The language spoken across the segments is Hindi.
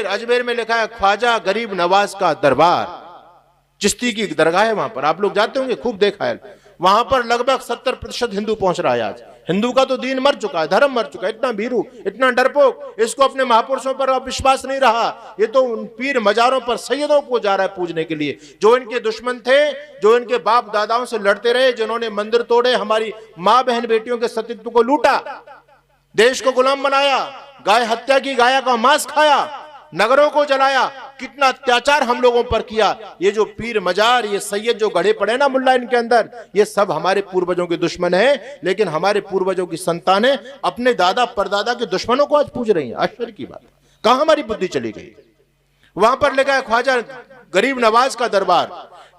अजमेर में लिखा है ख्वाजा गरीब नवाज का दरबार, चिश्ती की दरगाह है वहां पर, आप लोग जाते होंगे, खूब देखा है। वहां पर लगभग 70% हिंदू पहुंच रहा है आज। हिंदू का तो दीन मर चुका है, धर्म मर चुका है, इतना भीरू, इतना डरपोक, इसको अपने महापुरुषों पर अब विश्वास नहीं रहा। ये तो उन पीर मजारों पर, सैयदों को जा रहा है पूजने के लिए, जो इनके दुश्मन थे, जो इनके बाप दादाओं से लड़ते रहे, जिन्होंने मंदिर तोड़े, हमारी मां बहन बेटियों के सतीत्व को लूटा, देश को गुलाम बनाया, गाय हत्या की, गाय का मांस खाया, नगरों को जलाया, कितना अत्याचार हम लोगों पर किया। ये जो पीर मजार, ये सैयद जो गढ़े पड़े ना मुल्ला इनके अंदर, ये सब हमारे पूर्वजों के दुश्मन हैं, लेकिन हमारे पूर्वजों की संतानें अपने दादा परदादा के दुश्मनों को आज पूज रही हैं। आश्चर्य की बात, कहां हमारी बुद्धि चली गई। वहां पर लिखा है ख्वाजा गरीब नवाज का दरबार,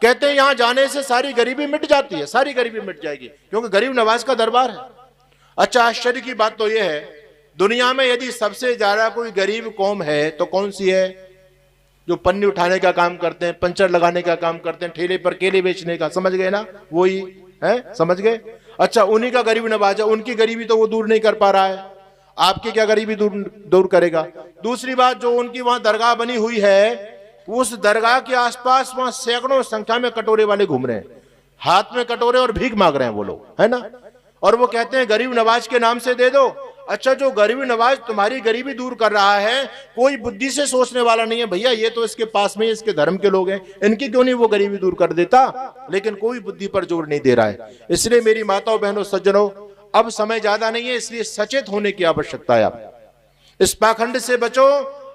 कहते हैं यहां जाने से सारी गरीबी मिट जाती है, सारी गरीबी मिट जाएगी, क्योंकि गरीब नवाज का दरबार है। अच्छा, आश्चर्य की बात तो यह है, दुनिया में यदि सबसे ज्यादा कोई गरीब कौम है तो कौन सी है? जो पन्नी उठाने का काम करते हैं, पंचर लगाने का काम करते हैं, ठेले पर केले बेचने का, समझ गए ना, वही है, समझ गए। अच्छा, उन्हीं का गरीब नवाज है, उनकी गरीबी तो वो दूर नहीं कर पा रहा है, आपकी क्या गरीबी दूर करेगा। दूसरी बात, जो उनकी वहां दरगाह बनी हुई है, उस दरगाह के आसपास वहां सैकड़ों संख्या में कटोरे वाले घूम रहे हैं, हाथ में कटोरे और भीख मांग रहे हैं वो लोग, है ना, और वो कहते हैं गरीब नवाज के नाम से दे दो। अच्छा, जो गरीब नवाज तुम्हारी गरीबी दूर कर रहा है, कोई बुद्धि से सोचने वाला नहीं है, भैया ये तो इसके पास में इसके धर्म के लोग हैं, इनकी क्यों नहीं वो गरीबी दूर कर देता, लेकिन कोई बुद्धि पर जोर नहीं दे रहा है। इसलिए मेरी माताओं बहनों सज्जनों, अब समय ज्यादा नहीं है, इसलिए सचेत होने की आवश्यकता है। आप इस पाखंड से बचो,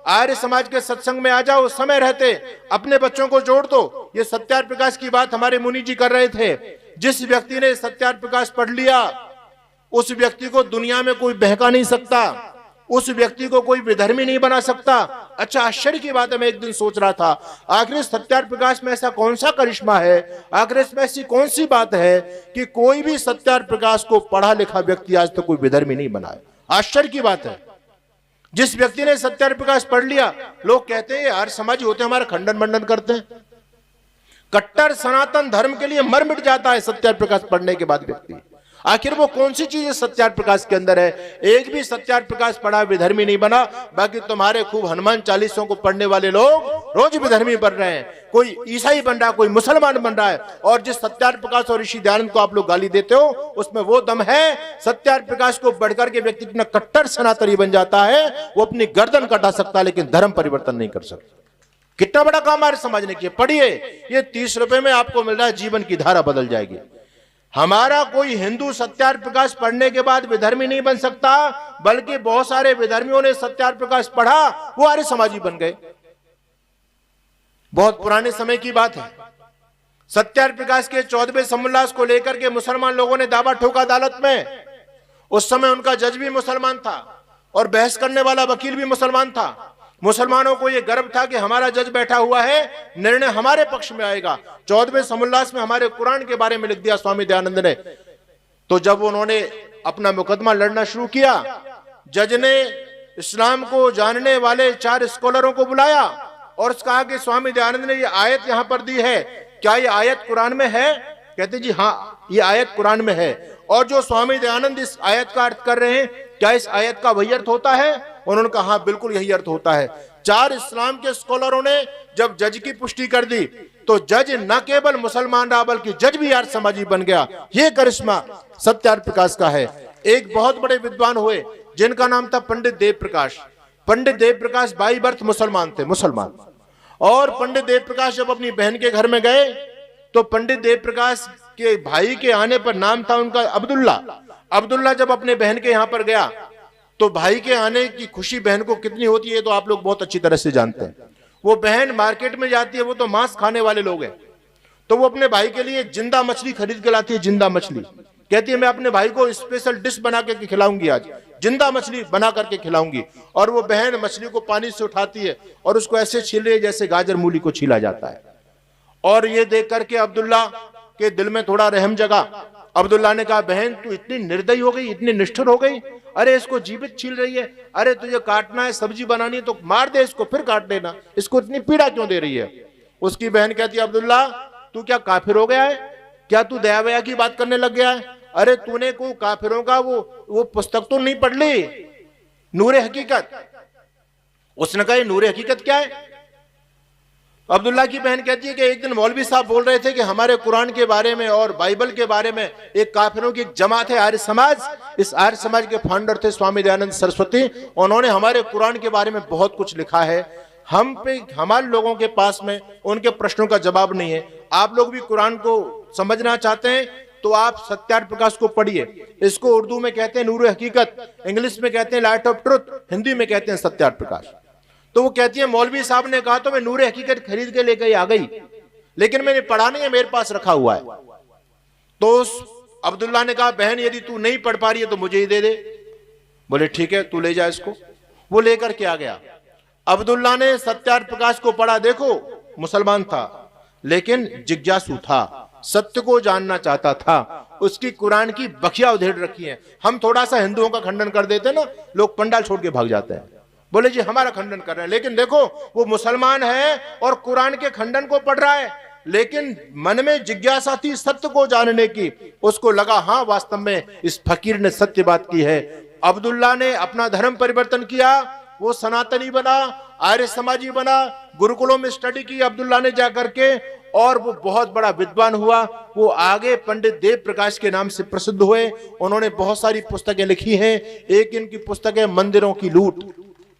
आर्य समाज के सत्संग में आ जाओ, समय रहते अपने बच्चों को जोड़ दो। ये सत्यार प्रकाश की बात हमारे मुनि जी कर रहे थे, जिस व्यक्ति ने सत्यार प्रकाश पढ़ लिया, उस व्यक्ति को दुनिया में कोई बहका नहीं सकता, उस व्यक्ति को कोई विधर्मी नहीं बना सकता। अच्छा, आश्चर्य की बात है, मैं एक दिन सोच रहा था, आखिर सत्यार प्रकाश में ऐसा कौन सा करिश्मा है, आखिर इसमें ऐसी कौन सी बात है कि कोई भी सत्यार प्रकाश को पढ़ा लिखा व्यक्ति आज तक कोई विधर्मी नहीं बना है। आश्चर्य की बात है, जिस व्यक्ति ने सत्यार प्रकाश पढ़ लिया, लोग कहते हैं यार समाजी होते हमारा खंडन मंडन करते हैं, कट्टर सनातन धर्म के लिए मर मिट जाता है सत्यार प्रकाश पढ़ने के बाद व्यक्ति। आखिर वो कौन सी चीज है सत्यार प्रकाश के अंदर है? एक भी सत्यार प्रकाश पढ़ा विधर्मी नहीं बना, बाकी तुम्हारे खूब हनुमान चालीसों को पढ़ने वाले लोग रोज विधर्मी बन रहे हैं, कोई ईसाई बन रहा है, कोई मुसलमान बन रहा है। और जिस सत्यार प्रकाश और ऋषि दयानंद को आप लोग गाली देते हो, उसमें वो दम है, सत्यार प्रकाश को बढ़कर के व्यक्ति इतना कट्टर सनातनी बन जाता है, वो अपनी गर्दन कटा सकता है लेकिन धर्म परिवर्तन नहीं कर सकता। कितना बड़ा काम हमारे समाज ने किया। पढ़िए, ये 30 रुपए में आपको मिल रहा है, जीवन की धारा बदल जाएगी। हमारा कोई हिंदू सत्यार प्रकाश पढ़ने के बाद विधर्मी नहीं बन सकता, बल्कि बहुत सारे विधर्मियों ने सत्यार प्रकाश पढ़ा, वो आर्य समाजी बन गए। बहुत पुराने समय की बात है, सत्यार प्रकाश के 14वें समोल्लास को लेकर के मुसलमान लोगों ने दावा ठोका अदालत में। उस समय उनका जज भी मुसलमान था और बहस करने वाला वकील भी मुसलमान था। मुसलमानों को यह गर्व था कि हमारा जज बैठा हुआ है, निर्णय हमारे पक्ष में आएगा। 14वें समोल्लास में हमारे कुरान के बारे में लिख दिया स्वामी दयानंद ने। तो जब उन्होंने अपना मुकदमा लड़ना शुरू किया, जज ने इस्लाम को जानने वाले 4 स्कॉलरों को बुलाया और कहा कि स्वामी दयानंद ने ये आयत यहां पर दी है, क्या ये आयत कुरान में है? कहते जी हाँ, ये आयत कुरान में है। और जो स्वामी दयानंद इस आयत का अर्थ कर रहे हैं, क्या इस आयत का वही अर्थ होता है? उन्होंने कहा हाँ, बिल्कुल यही अर्थ होता है। 4 इस्लाम के स्कॉलरों ने जब जज की पुष्टि कर दी, तो जज न केवल मुसलमान रहा बल्कि जज भी आर्य समाजी बन गया। ये करिश्मा सत्यार प्रकाश का है। एक बहुत बड़े विद्वान हुए जिनका नाम था पंडित देव प्रकाश। पंडित देव प्रकाश बाई बर्थ मुसलमान थे, मुसलमान। और पंडित देव प्रकाश जब अपनी बहन के घर में गए, तो पंडित देव प्रकाश के भाई के आने पर नाम था उनका अब्दुल्ला। अब्दुल्ला जब अपने बहन के यहां पर गया, तो भाई के आने की खुशी बहन को कितनी होती है तो आप लोग बहुत अच्छी तरह से जानते हैं। वो बहन मार्केट में जाती है, वो तो मांस खाने वाले लोग हैं, तो वो अपने भाई के लिए जिंदा मछली खरीद के लाती है। जिंदा मछली कहती है मैं अपने भाई को स्पेशल डिश बना के खिलाऊंगी, आज जिंदा मछली बना करके खिलाऊंगी। और वो बहन मछली को पानी से उठाती है और उसको ऐसे छील रही है जैसे गाजर मूली को छीला जाता है। और ये देख करके अब्दुल्ला के दिल में थोड़ा रहम जगा। अब्दुल्ला ने कहा बहन तू इतनी निर्दयी हो गई, इतनी निष्ठुर हो गई, अरे इसको जीवित छील रही है, अरे तुझे काटना है, सब्जी बनानी है तो मार दे इसको, फिर काट देना, इसको इतनी पीड़ा क्यों दे रही है? उसकी बहन कहती है अब्दुल्ला तू क्या काफिर हो गया है? क्या तू दया वया की बात करने लग गया है? अरे तूने को काफिरों का वो पुस्तक तो नहीं पढ़ ली, नूरे हकीकत, उसने कहा नूर हकीकत क्या है? अब्दुल्ला की बहन कहती है कि एक दिन मौलवी साहब बोल रहे थे कि हमारे कुरान के बारे में और बाइबल के बारे में एक काफिरों की एक जमात है आर्य समाज, इस आर्य समाज के फाउंडर थे स्वामी दयानंद सरस्वती, उन्होंने हमारे कुरान के बारे में बहुत कुछ लिखा है, हम पे हमारे लोगों के पास में उनके प्रश्नों का जवाब नहीं है। आप लोग भी कुरान को समझना चाहते हैं तो आप सत्यार्थ प्रकाश को पढ़िए। इसको उर्दू में कहते हैं नूर हकीकत, इंग्लिश में कहते हैं लाइट ऑफ ट्रुथ, हिंदी में कहते हैं सत्यार्थ प्रकाश। तो वो कहती है मौलवी साहब ने कहा तो मैं नूर हकीकत खरीद के लेकर आ गई, लेकिन मैंने पढ़ा नहीं है, मेरे पास रखा हुआ है। तो अब्दुल्ला ने कहा बहन यदि तू नहीं पढ़ पा रही है तो मुझे ही दे दे। बोले ठीक है तू ले जा इसको। वो लेकर के आ गया। अब्दुल्ला ने सत्यार्थ प्रकाश को पढ़ा। देखो मुसलमान था लेकिन जिज्ञासु था, सत्य को जानना चाहता था, उसकी कुरान की बखिया उधेड़ रखी है। हम थोड़ा सा हिंदुओं का खंडन कर देते ना, लोग पंडाल छोड़ के भाग जाते हैं, बोले जी हमारा खंडन कर रहे हैं, लेकिन देखो वो मुसलमान है और कुरान के खंडन को पढ़ रहा है, लेकिन मन में जिज्ञासा थी सत्य को जानने की। उसको लगा हाँ वास्तव में इस फकीर ने सत्य बात की है। अब्दुल्ला ने अपना धर्म परिवर्तन किया, वो सनातनी बना, आर्य समाजी बना, गुरुकुलों में स्टडी की अब्दुल्ला ने जाकर के, और वो बहुत बड़ा विद्वान हुआ। वो आगे पंडित देव प्रकाश के नाम से प्रसिद्ध हुए। उन्होंने बहुत सारी पुस्तकें लिखी हैं। एक इनकी पुस्तक है मंदिरों की लूट,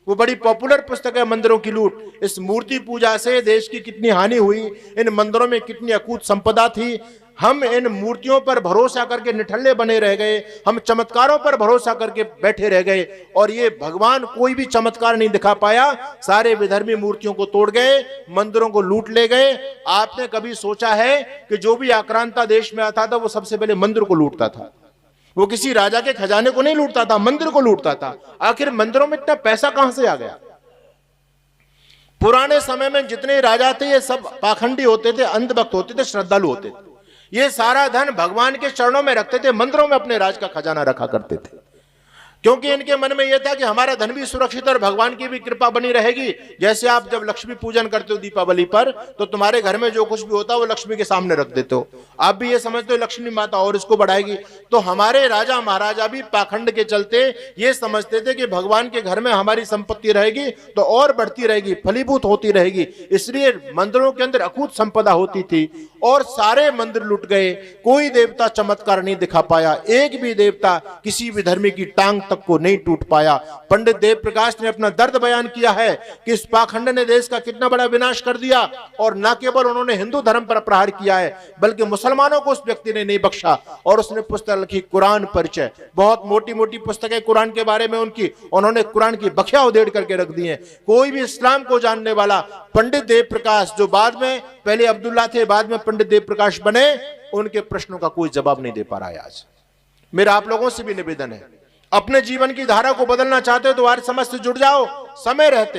वो बड़ी पॉपुलर पुस्तक है मंदिरों की लूट। इस मूर्ति पूजा से देश की कितनी हानि हुई, इन मंदिरों में कितनी अकूत संपदा थी। हम इन मूर्तियों पर भरोसा करके निठल्ले बने रह गए, हम चमत्कारों पर भरोसा करके बैठे रह गए, और ये भगवान कोई भी चमत्कार नहीं दिखा पाया। सारे विधर्मी मूर्तियों को तोड़ गए, मंदिरों को लूट ले गए। आपने कभी सोचा है कि जो भी आक्रांता देश में आता था वो सबसे पहले मंदिर को लूटता था? वो किसी राजा के खजाने को नहीं लूटता था, मंदिर को लूटता था। आखिर मंदिरों में इतना पैसा कहां से आ गया? पुराने समय में जितने राजा थे ये सब पाखंडी होते थे, अंधभक्त होते थे, श्रद्धालु होते थे। ये सारा धन भगवान के चरणों में रखते थे, मंदिरों में अपने राज का खजाना रखा करते थे, क्योंकि इनके मन में यह था कि हमारा धन भी सुरक्षित और भगवान की भी कृपा बनी रहेगी। जैसे आप जब लक्ष्मी पूजन करते हो दीपावली पर, तो तुम्हारे घर में जो कुछ भी होता है वो लक्ष्मी के सामने रख देते हो। आप भी ये समझते हो लक्ष्मी माता और इसको बढ़ाएगी। तो हमारे राजा महाराजा भी पाखंड के चलते ये समझते थे कि भगवान के घर में हमारी संपत्ति रहेगी तो और बढ़ती रहेगी, फलीभूत होती रहेगी। इसलिए मंदिरों के अंदर अकूत संपदा होती थी, और सारे मंदिर लुट गए। कोई देवता चमत्कार नहीं दिखा पाया, एक भी देवता किसी भी धर्मी की टांग तक को नहीं टूट पाया। पंडित देव प्रकाश ने अपना दर्द बयान किया है कि इस पाखंड ने देश का कितना बड़ा विनाश कर दिया, और न केवल उन्होंने हिंदू धर्म पर प्रहार किया है बल्कि मुसलमानों को उस व्यक्ति ने नहीं बख्शा। और उसने पुस्तक लिखी कुरान परिचय, बहुत मोटी मोटी पुस्तकें कुरान के बारे में उनकी, उन्होंने कुरान की बखिया उधेड़ करके रख दी है। कोई भी इस्लाम को जानने वाला पंडित देव प्रकाश, जो बाद में पहले अब्दुल्ला थे बाद में पंडित देव प्रकाश बने, उनके प्रश्नों का कोई जवाब नहीं दे पा रहा है आज। मेरा आप लोगों से भी निवेदन है, अपने जीवन की धारा को बदलना चाहते हो तो आर्य समाज से जुड़ जाओ, समय रहते।